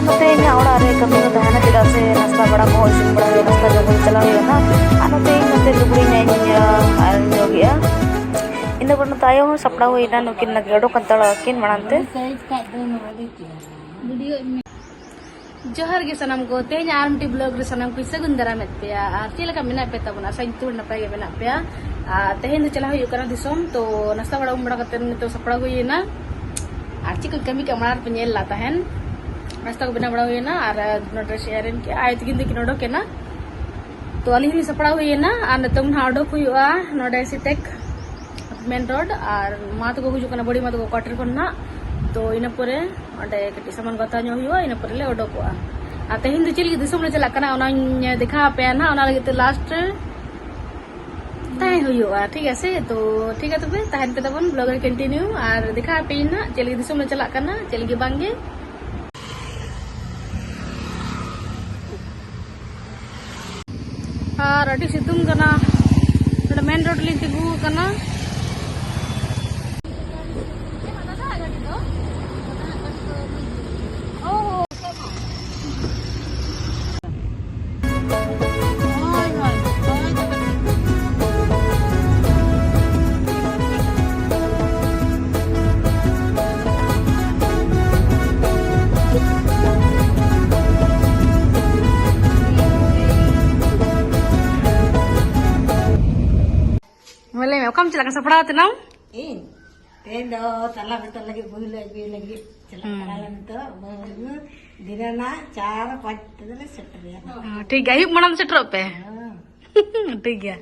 नोते ओड़ा रे कमी में तहना चेदा से नाश्ता बड़ा को इसिन बड़ा नाश्ता जब चला हुआ नोते नोते लुगड़ी जोगिया इन बन तायो सपड़ा हुईना नुकिन लगे ओडो कंतड़ किन मनाते जोहर गे सनम को तेज आरमटी ब्लॉग रे सनम को सगुन दाराम पेया चेलका मेना पे तबना सही तुर नपाय गे मेना पेया तेहेन चला हुई कना दिसोम तो नाश्ता बड़ा बड़ा कते तो सपड़ा हुईना आर चिक कमी के मार पे नेल ला तहन नाश्ता को बना बड़ा हुईना आर नोटे शेयरन के आय तकिन दिकिन ओडो केना तो अली ही सपड़ा हुईना आर नतम हाडो हुआ नोडे सिटेक मेन रोड और मा तो हजूना बड़ी मा तो क्वार्टर करना तो इन परे अंडे कटी सामान गता हुआ इन परे ले ओडोकोआ आ तेहिन दो चली दिसम ले चला कना देखा पे ना लगे लास्ट ताहे हुआ ठीक है से तो ठीक है तबे तहन पे तबन ब्लॉग कंटिन्यू और देखा पे ना चली दिसम ले चला कना चली गे बांगे और अडी सितुंग कना मेन रोड ली तिगु कना kamu celaka sepeda tenang? In, tendo salah betul lagi lagi celaka dalam itu baru dirana cara kuat itu lah setter ya. ठीक है yuk manam setter pe ठीक है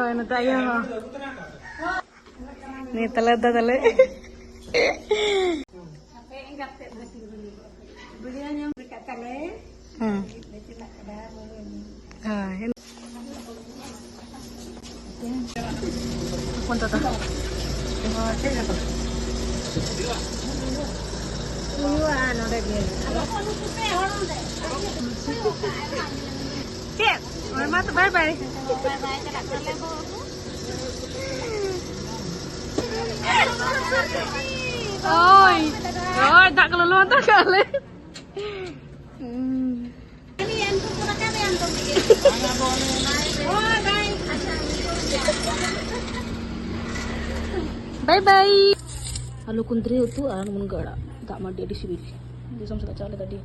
ini tayo nih tele beliannya berkat tele Punta ta. Cek, mama bye bye. Oi, oi, tak keluluan tak kali. Bye bye. Halo kuntri itu mun gada tak mandi di sini. Di sama sudah cale tadi.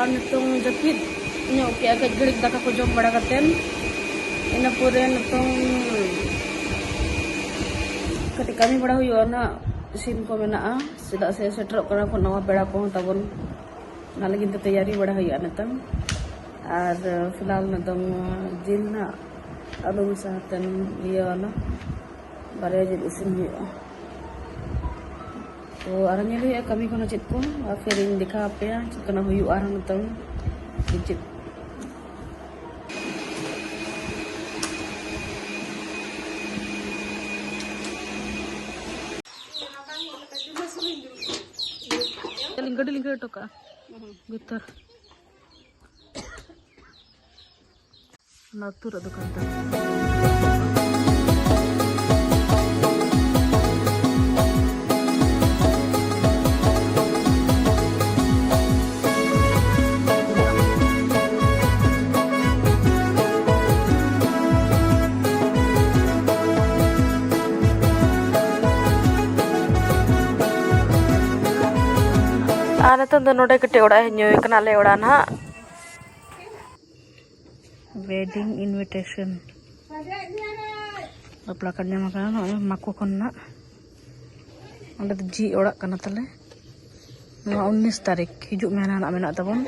Nitung jepit nyok ya agak gerik daka ko jom bada katen. Ina pure nitung ketika kami bada huyo na sin ko mena sida se setter kara ko nawa beda ko tabon ना लगी तो तैयारी बड़ा हुई नतम और फिलहाल नतम जिल ना आलू सातन ये वाला बारे जिल इसिन हुआ तो आरंगे ले कमी को ना चित को और फिर इन दिखा पे चिकना हुई आरंग नतम चित लिंगड़ टोका Gitar. Natura do cantar. आने तो नोडे कटे ओड़ा न्यू कनाले ओड़ा ना वेडिंग इनविटेशन बापला करने मकान माको कन्ना अंदर जी ओड़ा कना तले 19 तारीख हिजुक मेना ना मेना तबन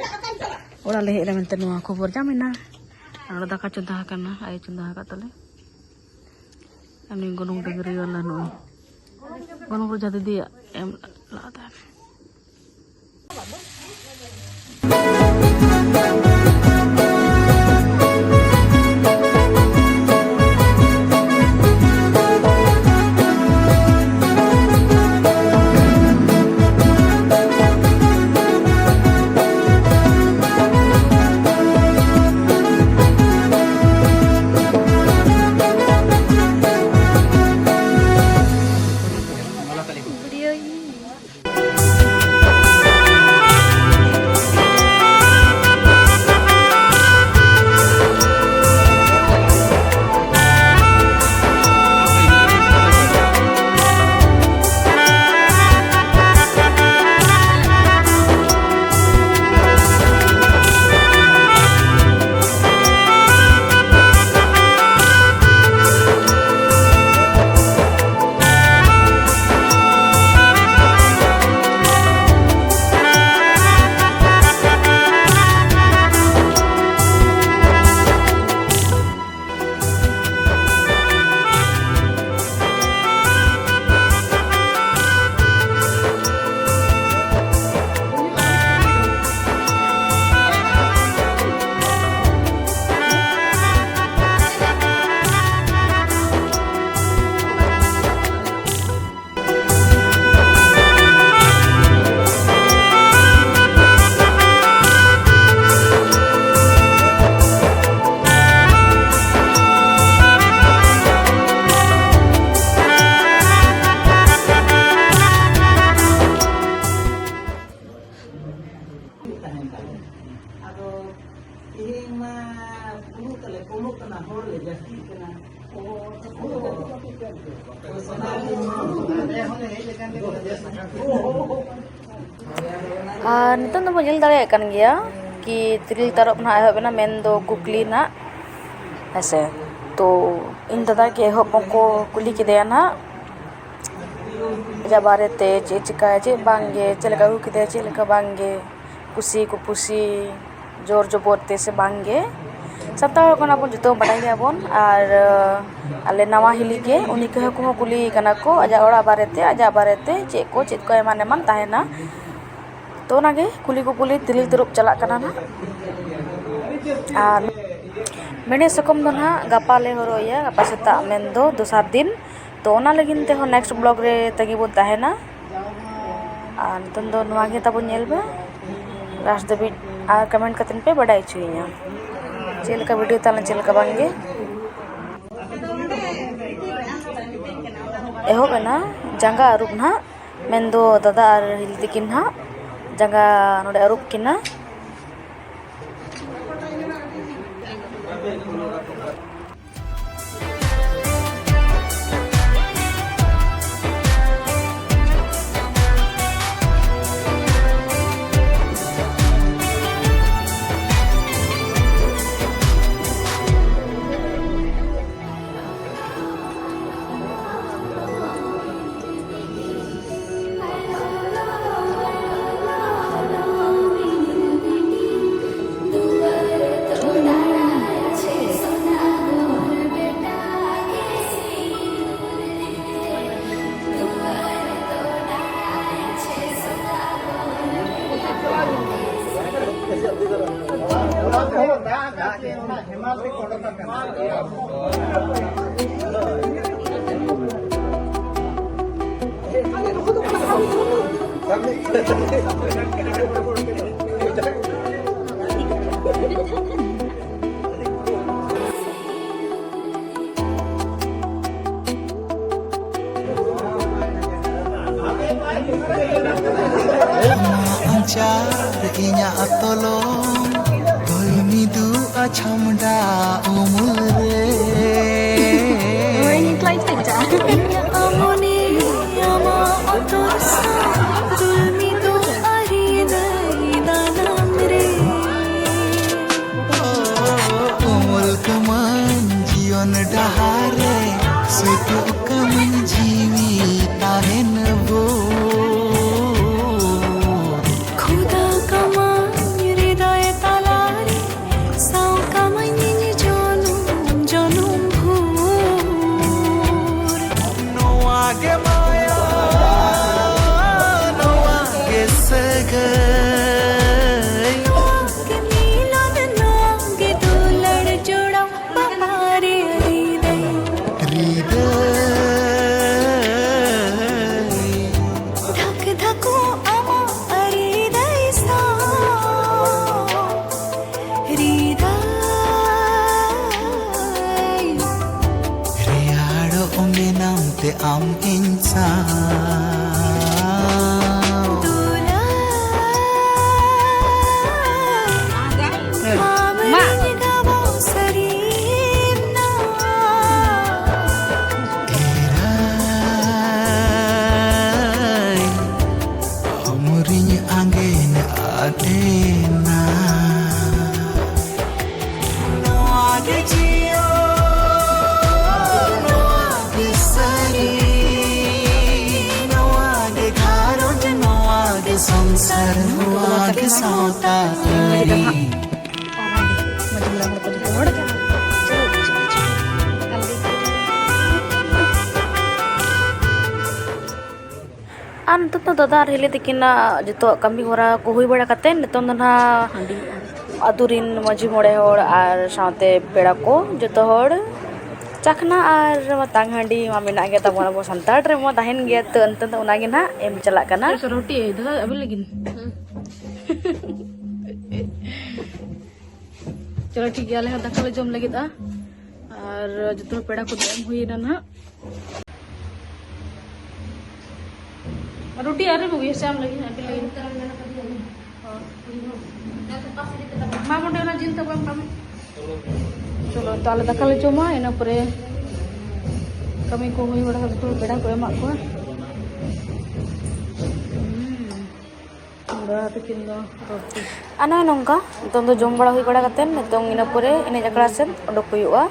ओड़ा ले हेरे मेनते नुआ खबर जामिना आरो दाका चंदा कना आय चंदा का तले अनि गोनों डगरी वाला नो गोनों पर जाते दिया एम लाता ado ini mah puluh kena hor le jadi kena nito na nyel dare kan gya ki tiril tarop na ehop na mendo kukli na ase to in dada ke ehop ko kuli kide na ja bare te chika che bange chelaka hu kide chelaka bange kusi ku pusi jor jobor te se bange sata kona pun juto badai gya bon ar ale nawa hili ke uni ke ko kuli kana ko aja ora barete che ko eman eman tahena to nage kuli ko kuli tiril tirup chalak kana na ar mene sokom do na gapa le horoya gapa seta mendo dosar din to ona lagin te ho next blog re tagi bon tahena ar tondo noa ge tabon nyelba last david ar comment katen pe badai chuinya चेल का video ताला चेल का बांगे एहो बना जंगा अरुप ना मेंदो दादा are हिलती किन ना जंगा नोडे अरुप किन ना inya atolong tolmi du achamda umure ini klien saja amoni ama atorsa tolmi du aridai danamre umul kaman jion dahare setu kaman jiwi tahen bo am insan dula ma gabo sarina erai amurinya angin adena no agajio संसार हुआ के सौता तेरी an to dada hile tikina jito kami hora ko hui bada katen nitom na adurin maji mode hor ar saute peda ko jito hor chakna ar matang handi ma mena ge ta bona bo santar re mo dahen ge to antan to unagi na em chalak kana roti dada abel lagi चलो ठीक है दाका ले जम लगे और जो पेड़ा को M हुईना ना रोटी आ रही होगी शाम लगी Mama udah rajin tuh bang kami. Cholo, तो आलदा कल cuma ina pore kami ko hoy wala ka beda ko emak ko. Udah bikin do roti. Ano nongka? Itong do jom bada hoy bada katen nitong ina pore ini jakla sen odok huyuga.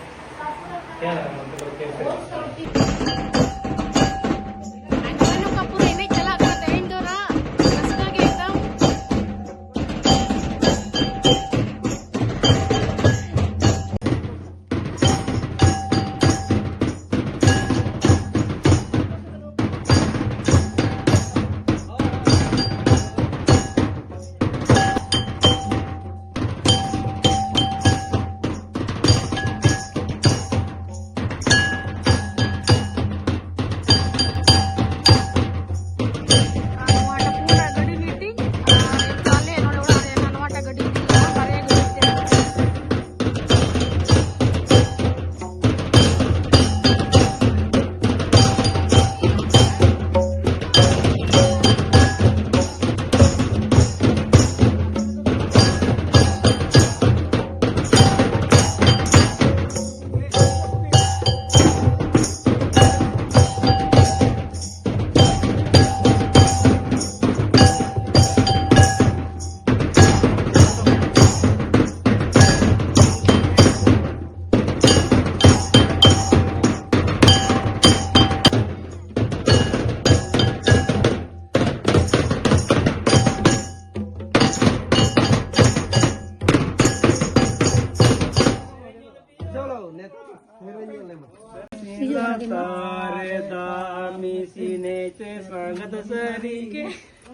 तारे दामी सीने चे संगत सरी के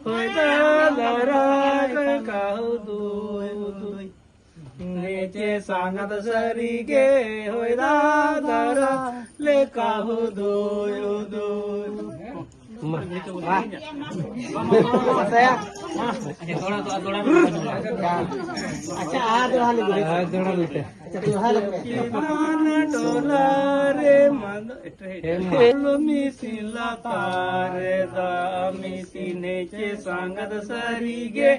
होय दाराग काहू दुई नेचे संगत सरी के होय दारा ले काहू दुई saya अच्छा आज वाले जोड़ा लेते अच्छा हाल टोला रे मन हेलो मिसिला तारे दा मिसिने चे संगत सरी गे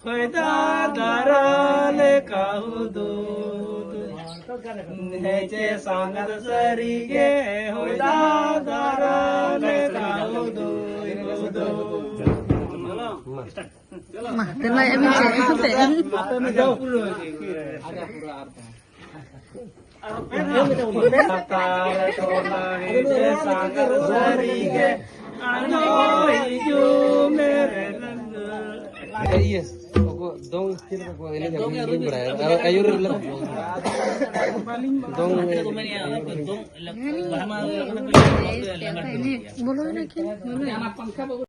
होय दाराले काहू दूध नेचे संगत सरी गे होय दाराले काहू दूध Mah, tenang ya bisa ikut ya. apa में जाओ तारे टोला रे संगत सरी गे ano ijo mere rang Yes, aku dong kita ko ini yang belum beraya. Ayur lang. Dong Ini bulu lagi.